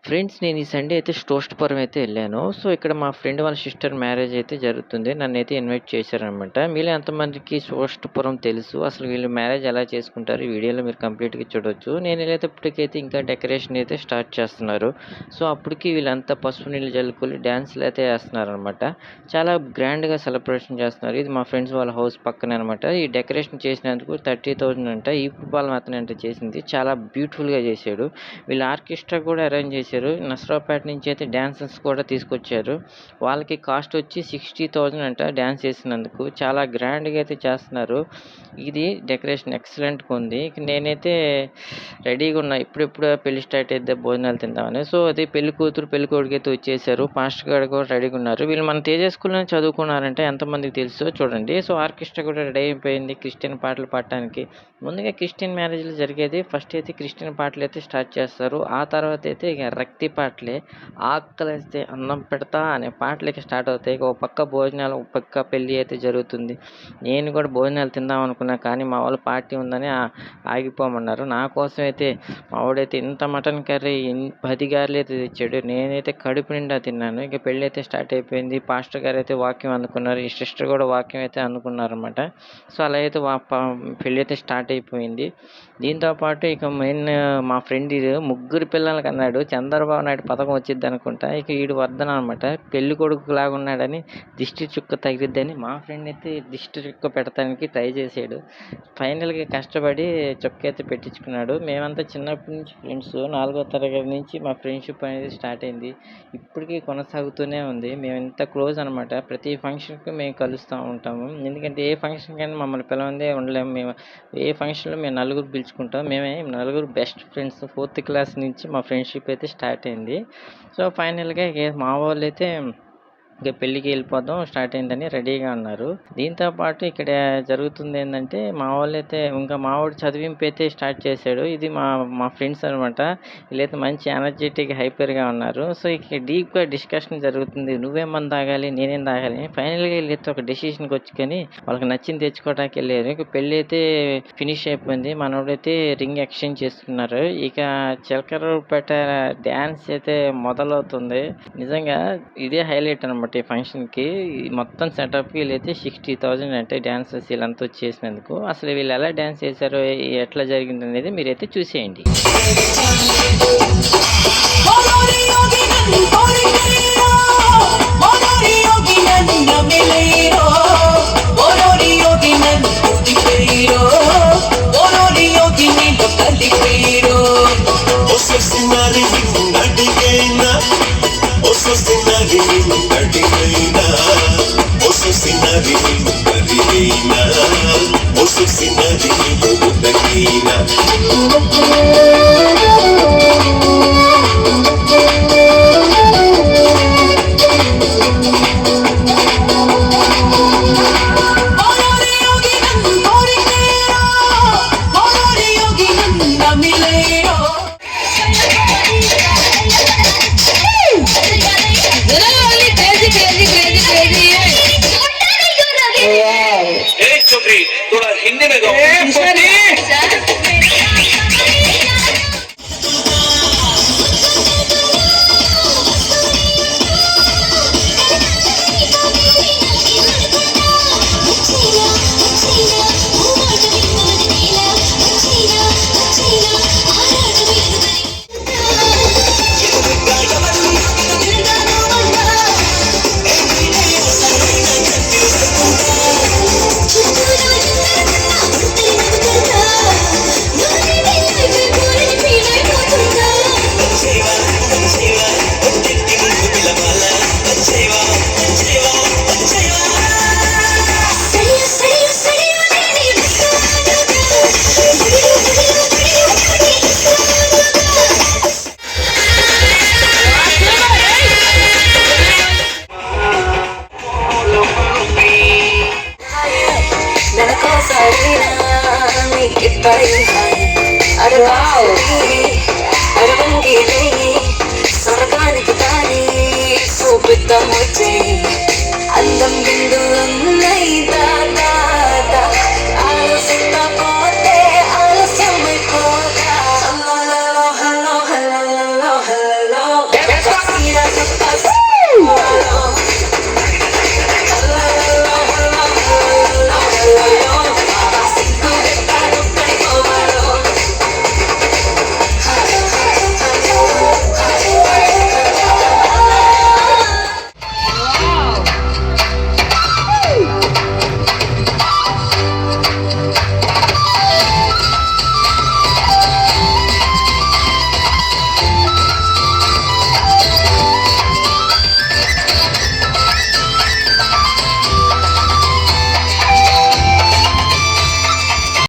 Friends నేను ఈ Sunday అయితే టోస్ట్‌పురం అయితే ఎళ్ళాను. సో, ఇక్కడ మా ఫ్రెండ్ వాళ్ళ సిస్టర్ మ్యారేజ్ అయితే జరుగుతుంది. నన్నైతే ఇన్వైట్ చేశారనమాట. మీలో ఎంతమందికి టోస్ట్‌పురం తెలుసు? అసలు వీళ్ళు మ్యారేజ్ ఎలా చేసుకుంటారు? ఈ వీడియోలో మీరు కంప్లీట్‌గా చూడొచ్చు. నేను ఎళ్ళేటప్పటికైతే ఇంకా డెకరేషన్ అయితే స్టార్ట్ చేస్తున్నారు. సో, అప్పటికి వీళ్ళంతా పసుపు నీళ్ళు జల్లుకొని డాన్స్‌లయితే ఏస్తున్నారనమాట. చాలా గ్రాండ్‌గా సెలబ్రేషన్ చేస్తున్నారు. ఇది మా ఫ్రెండ్స్ వాళ్ళ హౌస్ పక్కనే అనమాట. ఈ డెకరేషన్ చేసినందుకు 30,000 అంట. ఈ ఫుట్‌బాల్ అతనే అంట చేసింది. చాలా బ్యూటిఫుల్‌గా చేశాడు. వీళ్ళు ఆర్కెస్ట్రా కూడా అరేంజ్ చేశారు. నసరావుపేట నుంచి అయితే డాన్సర్స్ కూడా తీసుకొచ్చారు. వాళ్ళకి కాస్ట్ వచ్చి 60,000 అంట డాన్స్ చేసినందుకు. చాలా గ్రాండ్‌గా అయితే చేస్తున్నారు. ఇది డెకరేషన్ ఎక్సలెంట్‌గా ఉంది. ఇక నేనైతే రెడీగా ఉన్నా. ఇప్పుడిప్పుడు పెళ్లి స్టార్ట్ అయితే భోజనాలు తిందామని. సో, అది పెళ్లి కూతురు, పెళ్లి కొడుకైతే వచ్చేసారు. పాస్టర్ గారు కూడా రెడీగా ఉన్నారు. వీళ్ళు మన తేజ స్కూల్‌లోనే చదువుకున్నారంటే ఎంతమందికి తెలుసో చూడండి. సో, ఆర్కెస్ట్రా కూడా రెడీ అయిపోయింది క్రిస్టియన్ పాటలు పాడటానికి. ముందుగా క్రిస్టియన్ మ్యారేజ్‌లు జరిగేది. ఫస్ట్ అయితే క్రిస్టియన్ పాటలైతే స్టార్ట్ చేస్తారు. ఆ తర్వాత అయితే ఇక రక్తి పాటలే. ఆకలేస్తే అన్నం పెడతా అనే పాటలకి స్టార్ట్ అవుతాయి. ఇక ఒక పక్క భోజనాలు, ఒక పక్క పెళ్లి అయితే జరుగుతుంది. నేను కూడా భోజనాలు తిందాం అనుకున్నా కానీ మా వాళ్ళు పార్టీ ఉందని ఆగిపోమన్నారు. నా కోసం అయితే మా వాడైతే ఇంత మటన్ కర్రీ 10 గారెలు అయితే తెచ్చాడు. నేనైతే కడుపు నిండా తిన్నాను. ఇక పెళ్లి అయితే స్టార్ట్ అయిపోయింది. పాస్టర్ గారు అయితే వాక్యం అందుకున్నారు. ఈ సిస్టర్ కూడా వాక్యం అయితే అందుకున్నారన్నమాట. సో, అలా అయితే పెళ్లి అయితే స్టార్ట్ అయిపోయింది. దీంతో పాటు ఇక మెయిన్ మా ఫ్రెండ్ ముగ్గురు పిల్లలకి అన్నాడు. చంద్రబాబు నాయుడు పథకం వచ్చిద్ది అనుకుంటా. ఇక ఈడు వర్ధన అనమాట. పెళ్లి కొడుకులాగా ఉన్నాడని దిష్టి చుక్క తగిలిద్దని మా ఫ్రెండ్ అయితే దిష్టి చుక్క పెడతానికి ట్రై చేసాడు. ఫైనల్‌గా కష్టపడి చుక్క అయితే పెట్టించుకున్నాడు. మేమంతా చిన్నప్పటి నుంచి ఫ్రెండ్స్. 4వ తరగతి నుంచి మా ఫ్రెండ్‌షిప్ అనేది స్టార్ట్ అయింది. ఇప్పటికీ కొనసాగుతూనే ఉంది. మేము ఇంత క్లోజ్ అనమాట. ప్రతి ఫంక్షన్‌కి మేము కలుస్తూ ఉంటాము. ఎందుకంటే ఏ ఫంక్షన్‌కైనా మమ్మల్ని పిలవందే ఉండలేము. మేము ఏ ఫంక్షన్‌లో మేము నలుగురు పిలుచుకుంటాం. మేమే నలుగురు బెస్ట్ ఫ్రెండ్స్. 4th క్లాస్ నుంచి మా ఫ్రెండ్షిప్ అయితే స్టార్ట్ అయింది. సో, ఫైనల్‌గా ఇక మా వాళ్ళైతే ఇక పెళ్ళికి వెళ్ళిపోదాం స్టార్ట్ అయిందని రెడీగా ఉన్నారు. దీంతో పాటు ఇక్కడ జరుగుతుంది ఏంటంటే మా వాళ్ళైతే ఇంకా మా వాడు చదివింపు అయితే స్టార్ట్ చేశాడు. ఇది మా ఫ్రెండ్స్ అనమాట. వీళ్ళైతే మంచి ఎనర్జెటిక్ హైపర్‌గా ఉన్నారు. సో, ఇక డీప్‌గా డిస్కషన్ జరుగుతుంది. నువ్వేమని తాగాలి, నేనేం తాగాలి అని. ఫైనల్‌గా వీళ్ళైతే ఒక డెసిషన్‌కి వచ్చుకొని వాళ్ళకి నచ్చింది తెచ్చుకోవడానికి వెళ్ళారు. ఇక పెళ్ళి అయితే ఫినిష్ అయిపోయింది. మనోడైతే రింగ్ ఎక్స్చేంజ్ చేసుకున్నారు. ఇక చిలకలూరిపేట డ్యాన్స్ అయితే మొదలవుతుంది. నిజంగా ఇదే హైలైట్ అనమాట ఈ ఫంక్షన్‌కి. మొత్తం సెటప్‌కి వీళ్ళైతే 60,000 అంటే డాన్సర్స్ వీళ్ళంతా వచ్చేసినందుకు. అసలు వీళ్ళు ఎలా డాన్స్ చేశారో, ఎట్లా జరిగిందనేది మీరైతే చూసేయండి. थोड़ा हिंदी में गाओ।